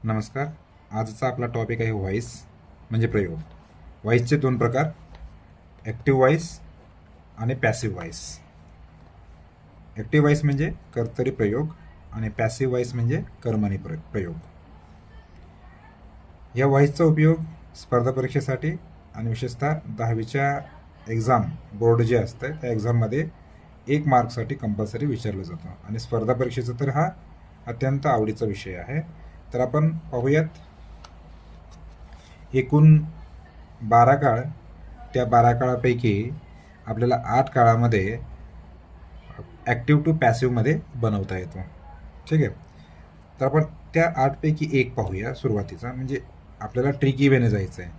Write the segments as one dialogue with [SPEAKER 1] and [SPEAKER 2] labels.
[SPEAKER 1] नमस्कार. आजचा आपला टॉपिक आहे व्हॉइस म्हणजे प्रयोग. व्हॉइसचे दोन प्रकार, ॲक्टिव्ह व्हॉइस आणि पॅसिव्ह व्हॉइस. ॲक्टिव्ह व्हॉइस म्हणजे कर्तरी प्रयोग आणि पॅसिव्ह व्हॉइस म्हणजे कर्मणी प्रयोग. या व्हॉइसचा उपयोग स्पर्धा परीक्षेसाठी आणि विशेषतः 10वीच्या एक्झाम बोर्ड जे असतं त्या एक्झाममध्ये 1 मार्कसाठी कंपल्सरी विचारलं जातं आणि स्पर्धा परीक्षेचा तर हा अत्यंत आवडीचा विषय आहे. तर आपण पाहूयात. एकूण 12 काळ, त्या 12 काळापैकी आपल्याला 8 काळामध्ये ॲक्टिव्ह टू पॅसिव्हमध्ये बनवता येतो. ठीक आहे. तर आपण त्या 8पैकी एक पाहूया सुरुवातीचा. म्हणजे आपल्याला ट्रिकी वेने जायचं आहे.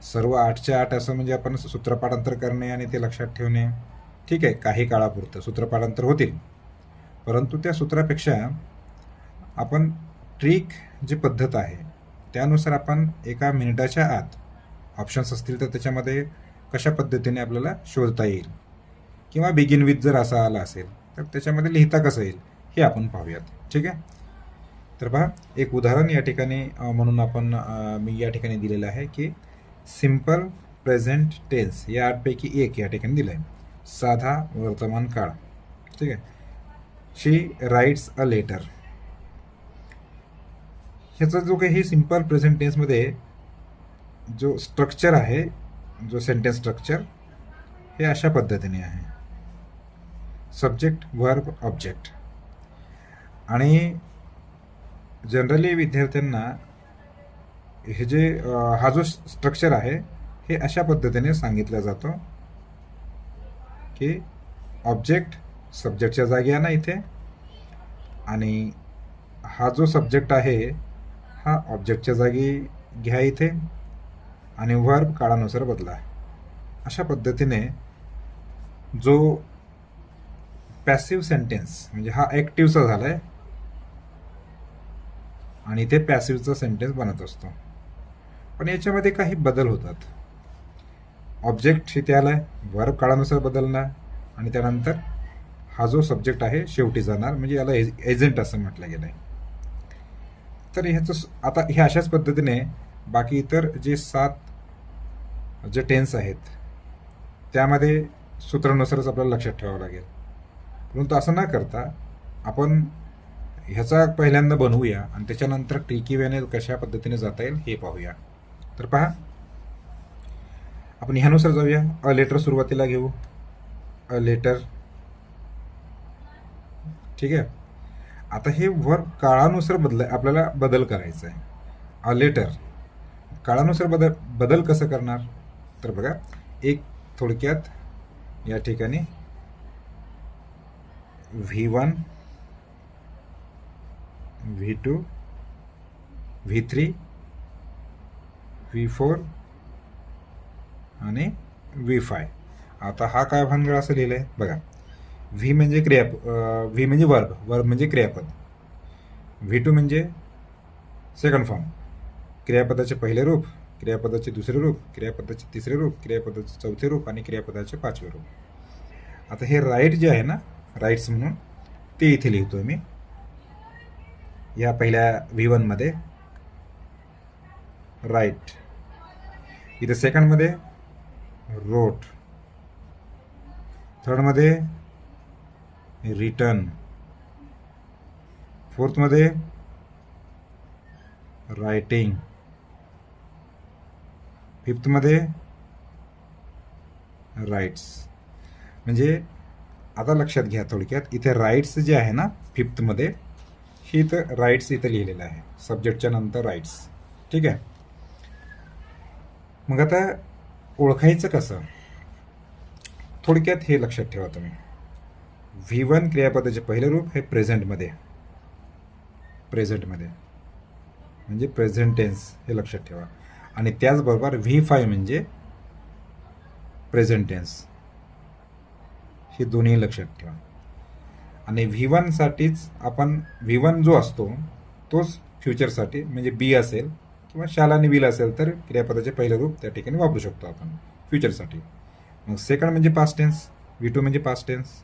[SPEAKER 1] सर्व 8च्या 8 असं म्हणजे आपण सूत्रपाठांतर करणे आणि ते लक्षात ठेवणे, ठीक आहे, काही काळापुरतं सूत्रपाठांतर होतील, परंतु त्या सूत्रापेक्षा आपण ट्रिक जी पद्धत आहे त्यानुसार आपण एका मिनिटाच्या आत ऑप्शन्स असतील तर त्याच्यामध्ये कशा पद्धतीने आपल्याला शोधता येईल, किंवा बिगिन विथ जर असा आला असेल तर त्याच्यामध्ये लिहिता कसं येईल हे आपण पाहूयात. ठीक आहे. तर पहा, एक उदाहरण या ठिकाणी म्हणून आपण मी या ठिकाणी दिलेलं आहे की सिम्पल प्रेझेंट टेन्स या 8पैकी एक या ठिकाणी दिलं आहे. साधा वर्तमान काळ. ठीक आहे. शी राईट्स अ लेटर. ह्याचा जो काही सिम्पल प्रेझेंट टेन्समध्ये जो स्ट्रक्चर आहे, जो सेंटेन्स स्ट्रक्चर, हे अशा पद्धतीने आहे. Subject, verb, object. आणि जनरली विद्यार्थ्यांना हे जे हा जो स्ट्रक्चर आहे हे अशा पद्धतीने सांगितलं जातं की ऑब्जेक्ट सब्जेक्टच्या जागी आणा इथे, आणि हा जो सब्जेक्ट आहे हा ऑब्जेक्टच्या जागी घ्या इथे, आणि वर्ब काळानुसार बदला. अशा पद्धतीने जो पॅसिव्ह सेंटेन्स म्हणजे हा ॲक्टिव्हचा झाला आहे आणि इथे पॅसिव्हचा सेंटेन्स बनत असतो. पण याच्यामध्ये काही बदल होतात. ऑब्जेक्ट इथे आला आहे, वर्ब काळानुसार बदलणार, आणि त्यानंतर हा जो सब्जेक्ट आहे शेवटी जाणार, म्हणजे याला एजंट असं म्हटलं गेलं आहे. तर ह्याचं आता हे अशाच पद्धतीने बाकी इतर जे 7 जे टेन्स आहेत त्यामध्ये सूत्रानुसारच आपल्याला लक्षात ठेवावं लागेल. परंतु असं न करता आपण ह्याचा पहिल्यांदा बनवूया आणि त्याच्यानंतर ट्रिकी वेने कशा पद्धतीने जाता येईल हे पाहूया. तर पहा, आपण ह्यानुसार जाऊया. अ लेटर सुरुवातीला घेऊ. A letter. ठीक आहे. आता हे वर्ब काळानुसार आपल्याला बदल करायचा आहे. अ लेटर काळानुसार बदल कसं करणार, तर बघा, एक थोडक्यात या ठिकाणी V1, V2, V3, V4 आणि V5. आता हा काय भानगड असं लिहिलं आहे बघा. व्ही म्हणजे व्ही म्हणजे वर्ब म्हणजे क्रियापद. V2 म्हणजे सेकंड फॉर्म, क्रियापदाचे पहिले रूप, क्रियापदाचे दुसरे रूप, क्रियापदाचे तिसरे रूप, क्रियापदाचे चौथे रूप आणि क्रियापदाचे 5वे रूप. आता हे राईट जे आहे ना, राईट्स म्हणून, ते इथे लिहितोय मी या पहिल्या V1 मध्ये राईट. इथे सेकंड मध्ये रोट, थर्ड मध्ये रिटर्न, फोर्थ मध्ये रायटिंग, फिफ्थ मध्ये राईट्स. म्हणजे आता लक्षात घ्या थोडक्यात, इथे राईट्स जे आहे ना फिफ्थ मध्ये, ही इथं राईट्स इथं लिहिलेलं आहे सब्जेक्टच्या नंतर राईट्स. ठीक आहे. मग आता ओळखायचं कसं, थोडक्यात हे लक्षात ठेवा तुम्ही. V1 क्रियापदाचे पहिले रूप हे प्रेझेंटमध्ये म्हणजे प्रेझेंट टेन्स, हे लक्षात ठेवा. आणि त्याचबरोबर V5 म्हणजे प्रेझेंट टेन्स, हे दोन्ही लक्षात ठेवा. आणि V1 साठीच आपण V1 जो असतो तोच फ्युचरसाठी, म्हणजे बी असेल किंवा शाल आणि विल असेल तर क्रियापदाचे पहिले रूप त्या ठिकाणी वापरू शकतो आपण फ्युचरसाठी. मग सेकंड म्हणजे पास्ट टेन्स, V2 म्हणजे पास्ट टेन्स,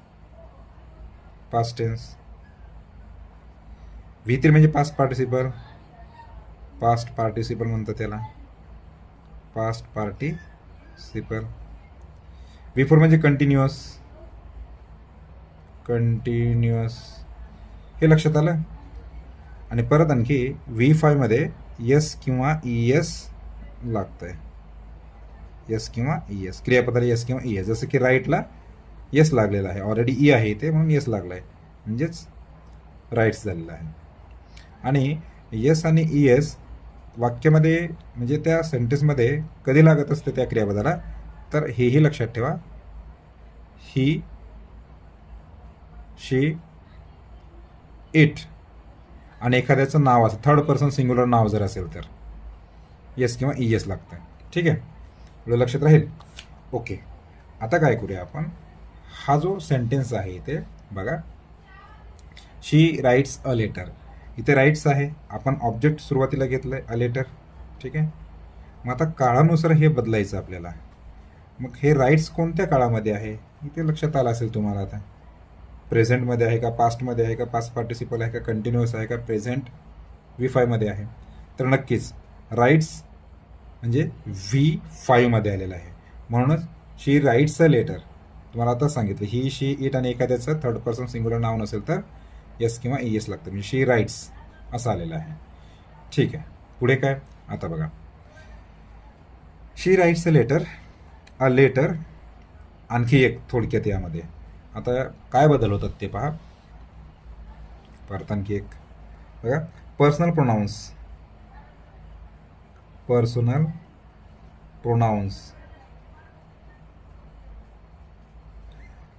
[SPEAKER 1] V3 म्हणजे पास्ट पार्टिसिपल, पास्ट पार्टिसिपल म्हणतात त्याला, पास्ट पार्टिसिपल. V4 म्हणजे कंटिन्युअस, कंटिन्युअस, हे लक्षात आलं. आणि परत आणखी V5 मध्ये यस किंवा ES लागतंय, यस किंवा ES, क्रियापदाला यस किंवा ES. जसं की राईटला यस लागलेला आहे, ऑलरेडी ई आहे इथे म्हणून यस लागला आहे, म्हणजेच राईट्स झालेला आहे. आणि यस आणि ES वाक्यामध्ये म्हणजे त्या सेंटेन्समध्ये कधी लागत असते त्या क्रियापदाला, तर हेही लक्षात ठेवा. ही, शी, इट आणि एखाद्याचं नाव असं थर्ड पर्सन सिंग्युलर नाव जर असेल तर यस किंवा ES लागतं. ठीक आहे, एवढं लक्षात राहील. ओके, आता काय करूया आपण, हा जो सेंटेन्स आहे इथे बघा, शी राईट्स अ लेटर. इथे राईट्स आहे, आपण ऑब्जेक्ट सुरुवातीला घेतलं आहे अ लेटर. ठीक आहे, मग आता काळानुसार हे बदलायचं आपल्याला. मग हे राईट्स कोणत्या काळामध्ये आहे इथे लक्षात आलं असेल तुम्हाला. आता प्रेझेंटमध्ये आहे का, पास्टमध्ये आहे का, पास्ट पार्टिसिपल आहे का, कंटिन्युअस आहे का, प्रेझेंट V5 मध्ये आहे. तर नक्कीच राईट्स म्हणजे V5 मध्ये आलेलं आहे. म्हणूनच शी राईट्स अ लेटर. तुम्हाला आता सांगितलं ही, शी, इट आणि एखाद्याचं थर्ड पर्सन सिंग्युलर नाव नसेल तर यस किंवा ES लागतं, म्हणजे शी राईट्स असं आलेलं आहे. ठीक आहे, पुढे काय, आता बघा, शी राईट्स अ लेटर. आणखी एक थोडक्यात यामध्ये आता काय बदल होतात ते पहा. परत आणखी एक बघा, पर्सनल प्रोनाउन्स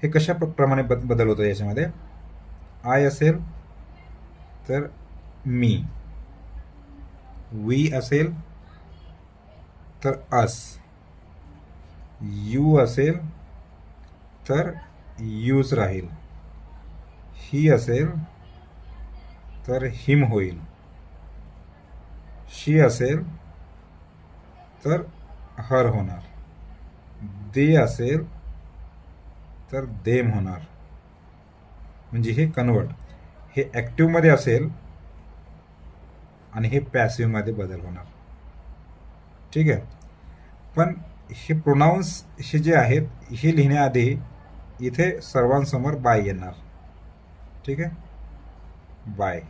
[SPEAKER 1] हे कशा प्रमाणे बदल होतं याच्यामध्ये. आय असेल तर मी, वी असेल तर अस, यू असेल तर यूज राहील, ही असेल तर हिम होईल, शी असेल तर हर होणार, दे असेल तर देम होणार. म्हणजे हे कन्वर्ट, हे ॲक्टिव्हमध्ये असेल आणि हे पॅसिव्हमध्ये बदल होणार. ठीक आहे, पण हे प्रोनाउन्स हे जे आहेत हे लिहिण्याआधी इथे सर्वांसमोर बाय येणार. ठीक आहे, बाय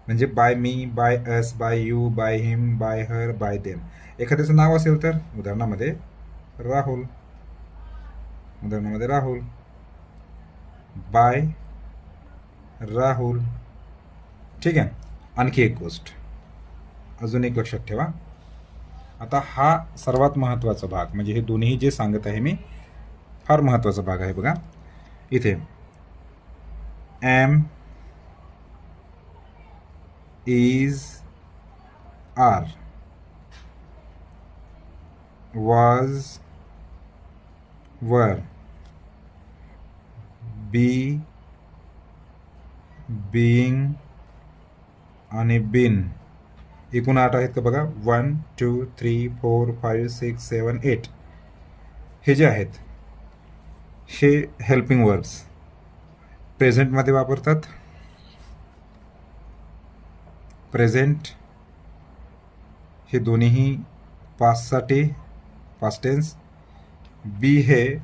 [SPEAKER 1] म्हणजे by me, by us, by you, by him, by her, by them. एखाद्याचं नाव असेल तर उदाहरणामध्ये राहुल, बाय राहुल. ठीक आहे, आणखी एक गोष्ट अजून एक लक्षात ठेवा. आता हा सर्वात महत्त्वाचा भाग, म्हणजे हे दोन्ही जे सांगत आहे मी फार महत्त्वाचा भाग आहे. बघा इथे एम, इज, आर, वॉज, वर, बी, बीइंग आणि बिन. एकूण 8 आहेत का बघा, 1 2 3 4 5 6 7 8. हे जे आहेत हे हेल्पिंग वर्ब्स प्रेझेंटमध्ये वापरतात. प्रेझेंट हे दोन्हीही पास्टसाठी, पास्ट टेन्स. बी हे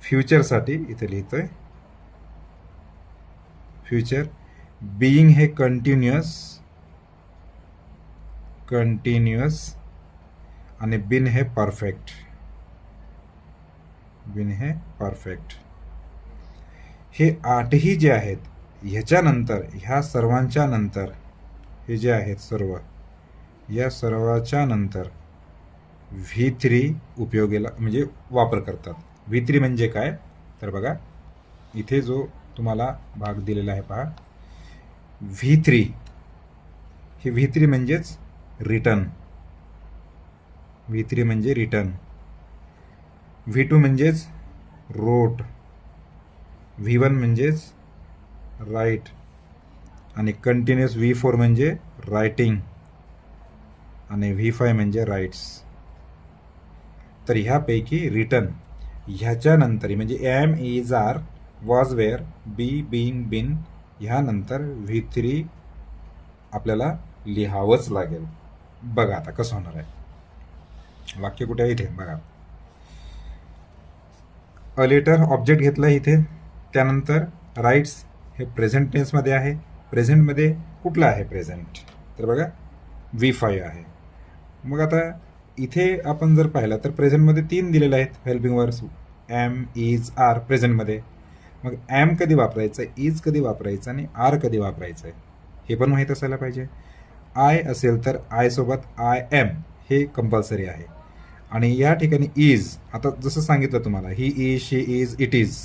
[SPEAKER 1] फ्युचरसाठी, इथे लिहितोय फ्युचर. बीइंग हे कंटिन्युअस आणि बिन हे परफेक्ट. हे 8ही जे आहेत ह्याच्यानंतर, ह्या सर्वांच्या नंतर हे जे आहेत सर्व, या सर्वाच्या नंतर V3 उपयोगीला म्हणजे वापर करतात. V3 म्हणजे काय तर बघा इथे जो तुम्हाला भाग दिलेला आहे पहा, V3 हे V3 म्हणजेच रिटर्न. V3 म्हणजे रिटर्न. V2 म्हणजेच रोट, V1 म्हणजेच राईट आणि कंटिन्युअस V4 म्हणजे रायटिंग आणि V5 म्हणजे राईट्स. तर ह्यापैकी रिटर्न ह्याच्यानंतर म्हणजे am, is, are, was, were, be, being, been ह्यानंतर V3 आपल्याला लिहावंच लागेल. बघा आता कसं होणार आहे. वाक्य कुठे आहे? इथे बघा. अ लेटर ऑब्जेक्ट घेतलं इथे. त्यानंतर राईट्स हे प्रेझेंट टेन्समध्ये आहे. प्रेझेंटमध्ये कुठलं आहे प्रेझेंट? तर बघा V5 आहे. मग आता इथे आपण जर पाहिलं तर प्रेझेंटमध्ये 3 दिलेले आहेत helping words, am, is, are प्रेझेंटमध्ये. मग एम कधी वापरायचं, इज कधी वापरायचं आणि आर कधी वापरायचं आहे हे पण माहीत असायला पाहिजे. आय असेल तर आय सोबत आय एम हे कंपल्सरी आहे. आणि या ठिकाणी इज, आता जसं सांगितलं तुम्हाला, he is, she is, it is,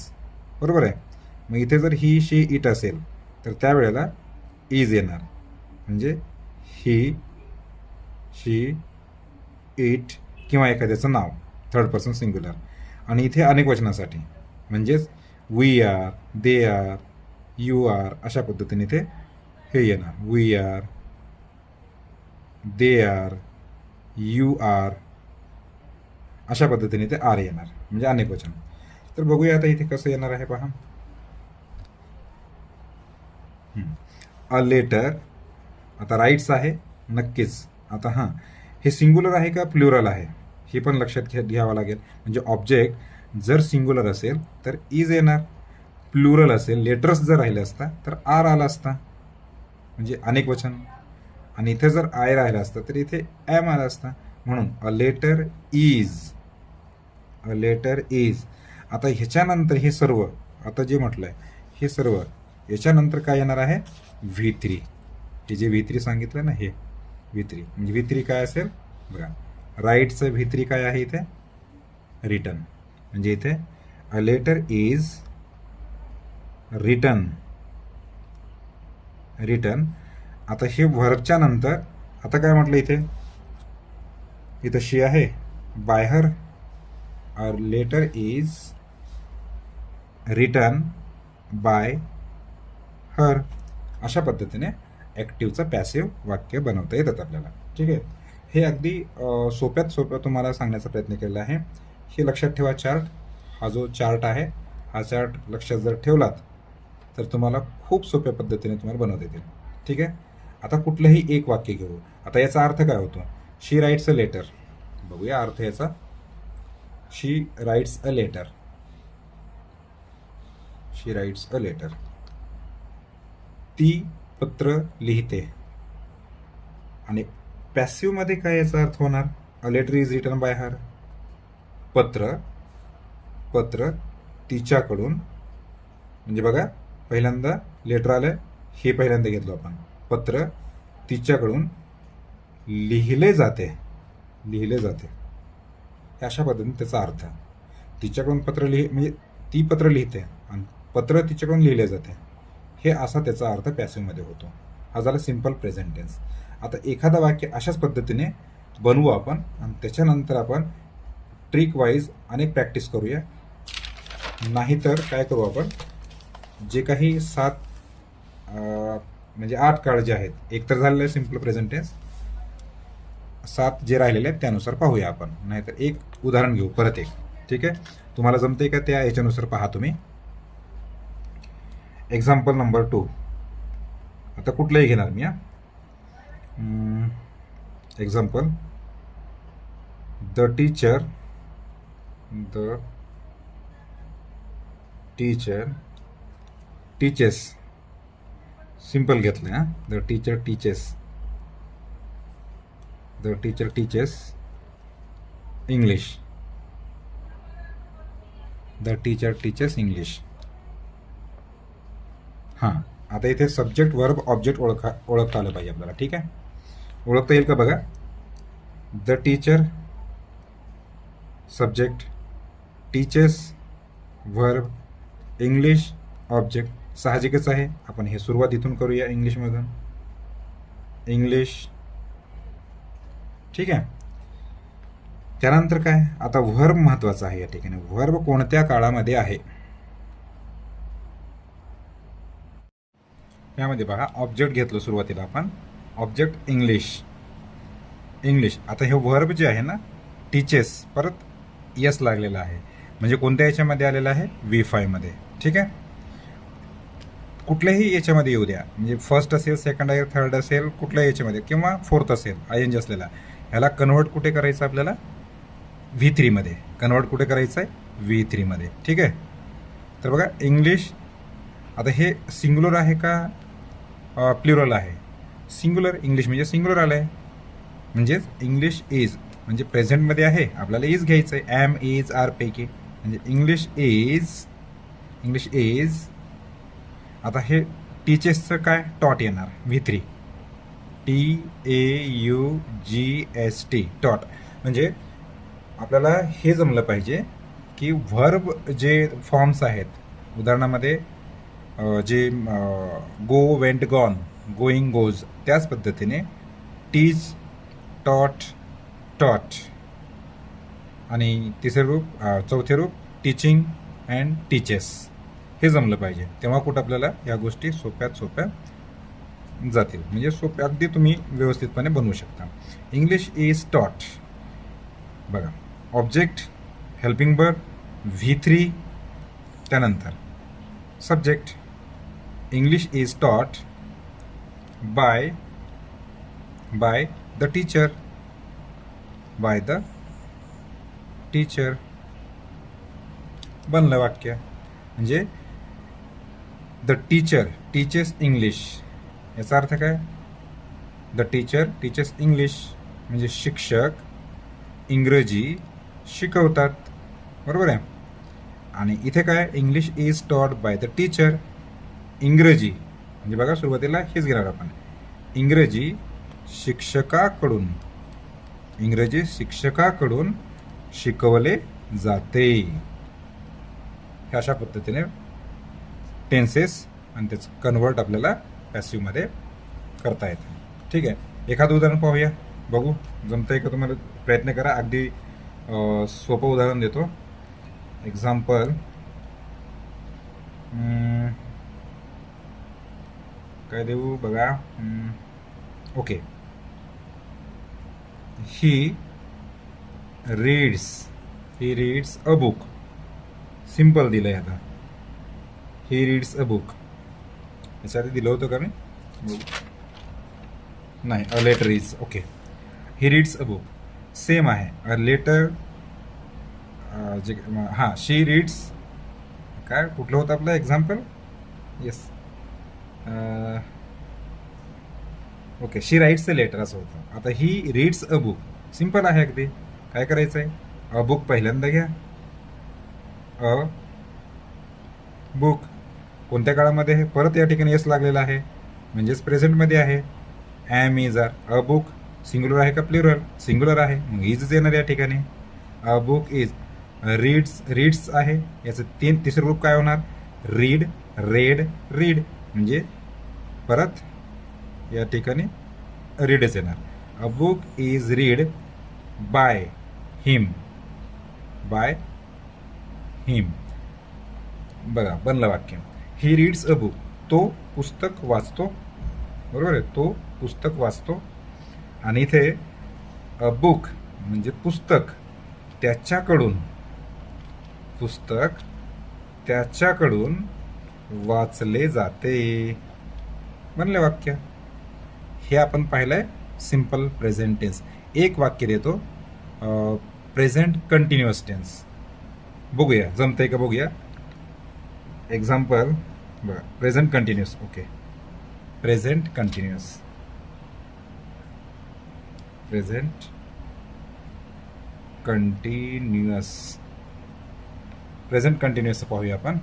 [SPEAKER 1] बरोबर आहे. मग इथे जर ही, शी, इट असेल तर त्यावेळेला इज येणार. म्हणजे ही, शी, इट किंवा एखाद्याचं नाव थर्ड पर्सन सिंग्युलर. आणि इथे अनेक वचनासाठी म्हणजेच we are, they are, you are अशा पद्धतीने इथे हे येणार. We are, they are, you are अशा पद्धतीने ते आर येणार, म्हणजे अनेक वचन. तर बघूया आता इथे कसं येणार आहे पहा. अ लेटर, आता राईट्स आहे नक्कीच. आता हां, हे सिंग्युलर आहे का प्लुरल आहे हे पण लक्षात घ्यावं लागेल. म्हणजे ऑब्जेक्ट जर सिंग्युलर असेल तर इज येणार, प्लुरल असेल, लेटर्स जर राहिले असता तर आर आला असता, म्हणजे अनेक वचन. आणि इथे जर आय राहिला असता तर इथे एम आला असता. म्हणून a letter is, a letter is. आता ह्याच्यानंतर हे सर्व, आता जे म्हटलंय हे सर्व याच्यानंतर काय येणार आहे? V3. हे जे V3 सांगितलं ना, हे V3 म्हणजे V3 काय असेल बघा. राईटचं V3 काय आहे इथे? रिटन. म्हणजे इथे a letter is written, written. आता हे व्हर्बच्या नंतर आता काय म्हटलं इथे? इथं शी आहे, by her. A letter is written by her. अशा पद्धतीने ॲक्टिव्हचं पॅसिव्ह वाक्य बनवता येतात आपल्याला. ठीक आहे. हे अगदी सोप्यात सोप्या तुम्हाला सांगण्याचा प्रयत्न केला आहे. हे लक्षात ठेवा. चार्ट, हा जो चार्ट आहे हा चार्ट लक्षात जर ठेवलात तर तुम्हाला खूप सोप्या पद्धतीने तुम्हाला बनवता येतील. ठीक आहे. आता कुठलंही एक वाक्य घेऊ. आता याचा अर्थ काय होतो? She writes a letter. बघूया अर्थ याचा. She writes a letter, she writes a letter. ती पत्र लिहिते. आणि पॅसिव्हमध्ये काय याचा अर्थ होणार? A letter is written by her. पत्र, पत्र तिच्याकडून. म्हणजे बघा पहिल्यांदा लेटर आलं, हे पहिल्यांदा घेतलं आपण. पत्र तिच्याकडून लिहिले जाते, लिहिले जाते. अशा पद्धतीने त्याचा अर्थ. तिच्याकडून पत्र म्हणजे ती पत्र लिहिते आणि पत्र तिच्याकडून लिहिले जाते, हे असा त्याचा अर्थ पॅसिव्हमध्ये होतो. हा झाला सिम्पल प्रेझेंट टेन्स. आता एखादं वाक्य अशाच पद्धतीने बनवू आपण आणि त्याच्यानंतर आपण ट्रिक वाईज अनेक प्रॅक्टिस करूया. नाहीतर काय करू आपण, जे काही म्हणजे 8 काळ जे आहेत, एक तर झालेलं आहे सिम्पल प्रेझेंट टेन्स, 7 जे राहिलेले आहेत त्यानुसार पाहूया आपण. नाहीतर एक उदाहरण घेऊ परत एक. ठीक आहे. तुम्हाला जमते का त्या याच्यानुसार पहा तुम्ही. Example number 2. आता कुठलंही घेणार मी. Example, the teacher teaches. Simple घेतलं हां. The teacher teaches, the teacher teaches English, the teacher teaches English. हां, आता इथे सब्जेक्ट, वर्ब, ऑब्जेक्ट ओळखता आलं पाहिजे आपल्याला. ठीक आहे. ओळखता येईल का बघा. The teacher subject, teaches verb, English object. साहजिकच आहे. आपण हे सुरुवात इथून करूया इंग्लिशमधून. इंग्लिश. ठीक आहे. त्यानंतर काय, आता व्हर्ब महत्वाचा आहे या ठिकाणी. व्हर्ब कोणत्या काळामध्ये आहे यामध्ये बघा. ऑब्जेक्ट घेतलं सुरुवातीला आपण, ऑब्जेक्ट इंग्लिश, इंग्लिश. आता हे व्हर्ब जे आहे ना, टीचेस, परत यस लागलेला आहे, म्हणजे कोणत्या याच्यामध्ये आलेलं आहे? V5 मध्ये. ठीक आहे. कुठल्याही याच्यामध्ये येऊ द्या, म्हणजे फर्स्ट असेल, सेकंड आहे, थर्ड असेल, कुठल्याही याच्यामध्ये, किंवा फोर्थ असेल आय एन जी असलेला, ह्याला कन्वर्ट कुठे करायचं आपल्याला, V3मध्ये कन्वर्ट कुठे करायचं आहे, V3मध्ये. ठीक आहे. तर बघा इंग्लिश, आता हे सिंग्युलर आहे का प्लुरल आहे, सिंग्युलर, इंग्लिश म्हणजे सिंग्युलर आलं आहे, म्हणजेच इंग्लिश इज म्हणजे प्रेझेंटमध्ये आहे, आपल्याला इज घ्यायचं आहे, ॲम इज आर पैकी, म्हणजे इंग्लिश इज. आता हे टीचर्सचं काय, टॉट येणार, V3, TAUGST, टॉट. म्हणजे आपल्याला हे जमलं पाहिजे की व्हर्ब जे फॉर्म्स आहेत, उदाहरणामध्ये जे गो, वेंट, गॉन, गोईंग, गोज, त्याच पद्धतीने टीच, टॉट, आणि तिसरे रूप, चौथे रूप टीचिंग अँड टीचेस, हे जमलं पाहिजे. तेव्हा कुठं आपल्याला या गोष्टी सोप्यात सोप्या जातील, म्हणजे सोप्या अगदी तुम्ही व्यवस्थितपणे बनवू शकता. इंग्लिश इज टॉट, बघा ऑब्जेक्ट, हेल्पिंग वर्ब, V3, त्यानंतर subject. English is taught by the teacher, बनलं वाक्य. म्हणजे द टीचर टीचेस इंग्लिश, याचा अर्थ काय, द टीचर टीचेस इंग्लिश म्हणजे शिक्षक इंग्रजी शिकवतात, बरोबर आहे. आणि इथे काय, English is taught by the teacher, इंग्रजी म्हणजे बघा सुरुवातीला हेच घेणार आपण, इंग्रजी शिक्षकाकडून शिकवले जाते. हे अशा पद्धतीने टेन्सेस आणि त्याचं कन्वर्ट आपल्याला पॅसिव्हमध्ये करता येतं. ठीक आहे. एखादं उदाहरण पाहूया, बघू जमतंय का तुम्हाला, प्रयत्न करा. अगदी सोपं उदाहरण देतो. एक्झाम्पल, काय देऊ बघा, okay, he reads a book, simple दिलं आहे. आता ही रीड्स अ बुक, याच्या आधी दिलं होतं का मी, नाही, a letter is, okay, he reads a book, same आहे. अ लेटर, जे हां, शी रीड्स, काय कुठलं होतं आपलं example, yes, okay, she writes a letter असं होतं. आता he reads a book, simple आहे अगदी. काय करायचं आहे, अ बुक पहिल्यांदा घ्या, अ बुक कोणत्या काळामध्ये आहे, परत या ठिकाणी एस लागलेला आहे, म्हणजेच प्रेझेंटमध्ये आहे. Am is are, a book singular आहे का प्लुरल, सिंग्युलर आहे, मग इजच येणार या ठिकाणी. अ बुक इज, रीड्स आहे, याचं तिसरं रूप काय होणार, रीड, रेड, रीड, म्हणजे परत या ठिकाणी रीडच येणार. A book is read by him, बघा बनलं वाक्य. ही रीड्स अ बुक, तो पुस्तक वाचतो, बरोबर आहे, तो पुस्तक वाचतो. आणि इथे अ बुक म्हणजे पुस्तक त्याच्याकडून वाचले जाते, बनले वाक्य. हे आपण पाहिलंय सिंपल प्रेझेंट टेन्स. एक वाक्य देतो, प्रेझेंट कंटिन्युअस टेन्स, बघूया जमतंय का बघूया. एक्झाम्पल बघा, present continuous, okay, present continuous पाहूया आपण.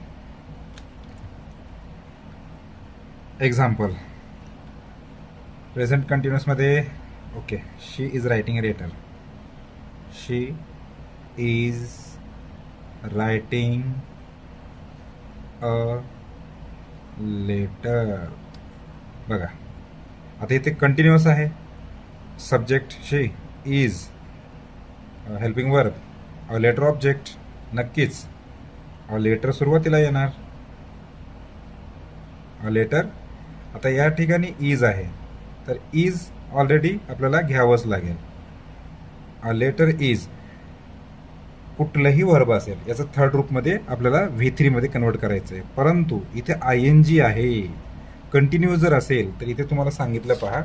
[SPEAKER 1] एक्झाम्पल, प्रेझेंट कंटिन्युअसमध्ये, okay, she is writing a letter, she is writing a letter, बघा आता इथे कंटिन्युअस आहे. Subject she, is helping verb, a letter object, नक्कीच अ लेटर सुरुवातीला येणार, अ लेटर. आता या ठिकाणी इज आहे, तर इज ऑलरेडी आपल्याला घ्यावंच लागेल. अ लेटर इज, कुठलंही वर्ब असेल याचं थर्ड रूपमध्ये आपल्याला V3 मध्ये कन्वर्ट करायचं आहे, परंतु इथे ING आहे, कंटिन्यूअस जर असेल तर इथे तुम्हाला सांगितलं पहा,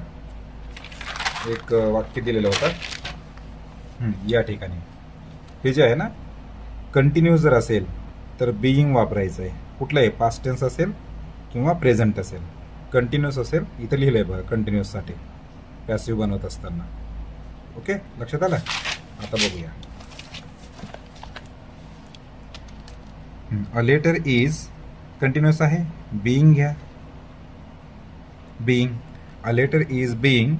[SPEAKER 1] एक वाक्य दिलेलं होतं या ठिकाणी. हे जे आहे ना, कंटिन्यूअस जर असेल तर बिईंग वापरायचं आहे. कुठलं आहे, पास्ट टेन्स असेल किंवा प्रेझेंट असेल. कंटिन्यूअस असेल इथं लिहिलं आहे बघा, कंटिन्यूअससाठी पॅसिव्ह बनवत असताना. ओके, लक्षात आलं. आता बघूया. अ लेटर इज कंटिन्यूअस आहे, बिईंग घ्या, being. A letter is being.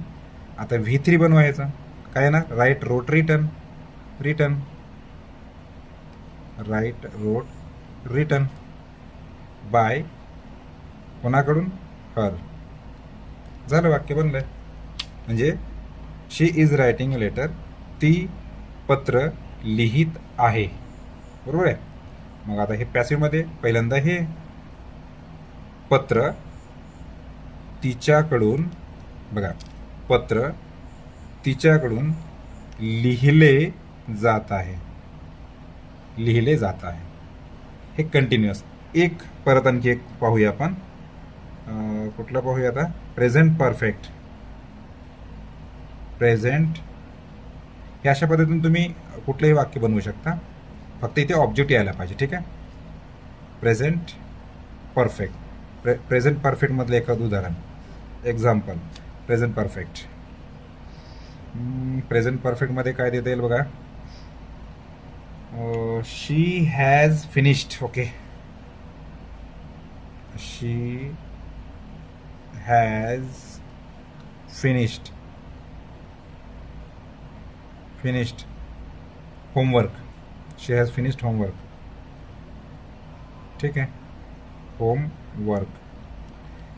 [SPEAKER 1] आता V3 बनवायचं काय ना, write wrote written, written write wrote written by कोणाकडून, हर. झालं, वाक्य बनलंय. म्हणजे she is writing a letter, ती पत्र लिहित आहे, बरोबर आहे. मग आता हे पॅसिव्हमध्ये पहिल्यांदा हे पत्र तिच्याकडून, बघा, पत्र तिच्याकडून लिहिले जात आहे, लिहिले जात आहे. हे कंटिन्युअस. एक परत आणखी एक पाहूया आपण. कुठलं पाहूया आता, प्रेझेंट परफेक्ट. प्रेझेंट हे अशा पद्धतीने तुम्ही कुठलंही वाक्य बनवू शकता, फक्त इथे ऑब्जेक्ट यायला पाहिजे, ठीक आहे. Present perfect. प्रेझेंट परफेक्टमधलं एखादं उदाहरण, एक्झाम्पल. Present perfect. प्रेझेंट परफेक्टमध्ये काय देता येईल बघा. She has finished. Okay, she has finished homework. She has finished homework, ठीक आहे. होमवर्क.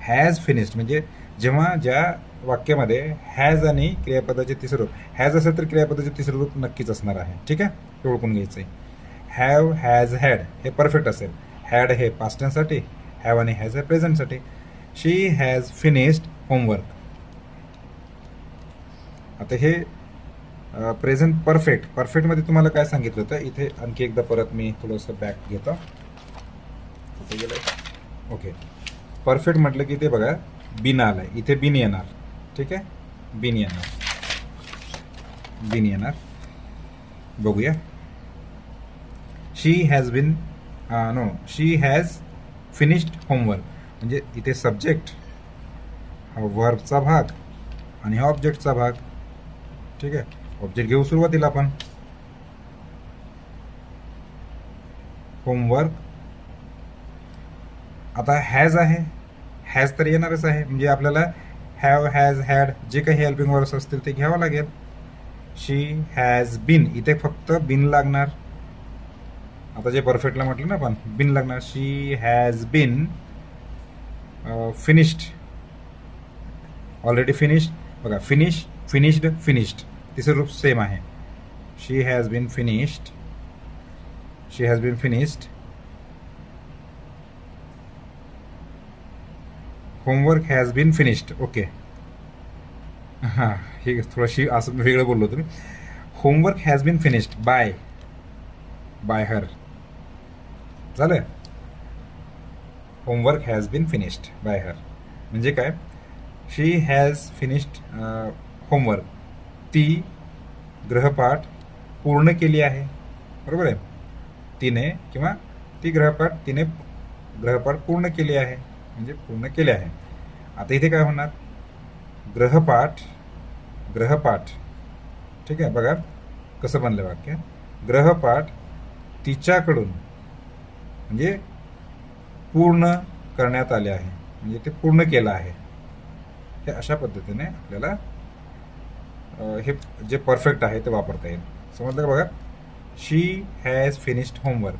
[SPEAKER 1] हॅज फिनिश्ड म्हणजे जेव्हा ज्या वाक्यामध्ये हॅज आणि क्रियापदाचे तिसरं रूप, हॅज असेल तर क्रियापदाचे तिसरं रूप नक्कीच असणार आहे, ठीक आहे. हे ओळखून घ्यायचं आहे. हॅव, हॅज, हॅड हे परफेक्ट असेल. हॅड हे पास्ट टेन्ससाठी, हॅव आणि हॅज हे प्रेझेंटसाठी. शी हॅज फिनिश्ड होमवर्क. आता हे प्रेझेंट परफेक्ट. परफेक्टमध्ये तुम्हाला काय सांगितलं होतं, इथे आणखी एकदा परत मी थोडंसं बॅक घेतो. कुठे गेलं, ओके. परफेक्ट म्हटलं की ते बघा, बिन आलाय, इथे बिन येणार, ठीक आहे. बिन येणार, बिन येणार. बघूया. She has been, no, she has finished homework. म्हणजे इथे सब्जेक्ट, हा वर्बचा भाग आणि हा ऑब्जेक्टचा भाग, ठीक आहे. ऑब्जेक्ट घेऊ सुरुवातीला आपण, होमवर्क. आता हॅज आहे, हॅज तर येणारच आहे, म्हणजे आपल्याला हॅव, हॅज, हॅड जे काही हेल्पिंग वर्ड्स असतील ते घ्यावं लागेल. शी हॅज बिन, इथे फक्त बिन लागणार. आता जे परफेक्टला म्हटलं ना आपण, बिन लागणार. She has been finished, already finished. बघा, फिनिश, फिनिश्ड, फिनिश्ड तिसरं रूप सेम आहे. She has been finished, she has been finished homework has been finished. Okay, हां, हे थोडंशी असं वेगळं बोललो तुम्ही. Homework has been finished by, by her. झालं. Homework has been finished by her म्हणजे काय, शी हॅज फिनिश्ड होमवर्क. ती गृहपाठ पूर्ण केली आहे, बरोबर आहे. तिने किंवा ती तिने गृहपाठ पूर्ण केली आहे, म्हणजे पूर्ण केले आहे. आता इथे काय होणार, गृहपाठ, गृहपाठ, ठीक आहे. बघा कसं बनलं वाक्य. गृहपाठ तिच्याकडून म्हणजे पूर्ण करण्यात आले आहे, म्हणजे ते पूर्ण केलं आहे. हे अशा पद्धतीने आपल्याला हे जे परफेक्ट आहे ते वापरता येईल. समजलं का. बघा, शी हॅज फिनिश्ड होमवर्क,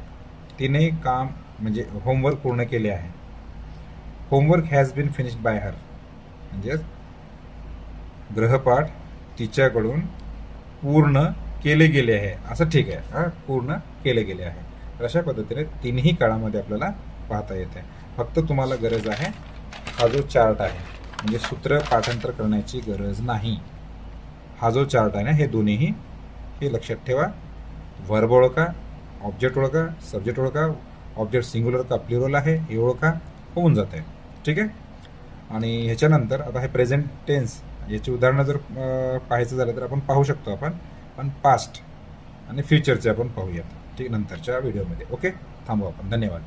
[SPEAKER 1] तिने काम म्हणजे होमवर्क पूर्ण केले आहे. Homework has been finished by her म्हणजे गृहपाठ तिच्याकडून पूर्ण केले गेले आहे, असं ठीक आहे. हां, पूर्ण केले गेले आहे. तर अशा पद्धतीने तिन्ही काळामध्ये आपल्याला पाहता येते. फक्त तुम्हाला गरज आहे हा जो चार्ट आहे, म्हणजे सूत्र पाठांतर करण्याची गरज नाही. हा जो चार्ट आहे ना, हे दोन्हीही हे लक्षात ठेवा. वर्ब ओळखा, ऑब्जेक्ट ओळखा, सब्जेक्ट ओळखा, ऑब्जेक्ट सिंग्युलर का प्लुरल आहे हे ओळखा, होऊन जाते, ठीक आहे. आणि ह्याच्यानंतर आता हे प्रेझेंट टेन्स याची उदाहरणं जर पाहायचं झालं तर आपण पाहू शकतो आपण, पण पास्ट आणि फ्युचरचे आपण पाहूयात ठीक नंतरच्या व्हिडिओमध्ये. ओके, थांबू आपण. धन्यवाद.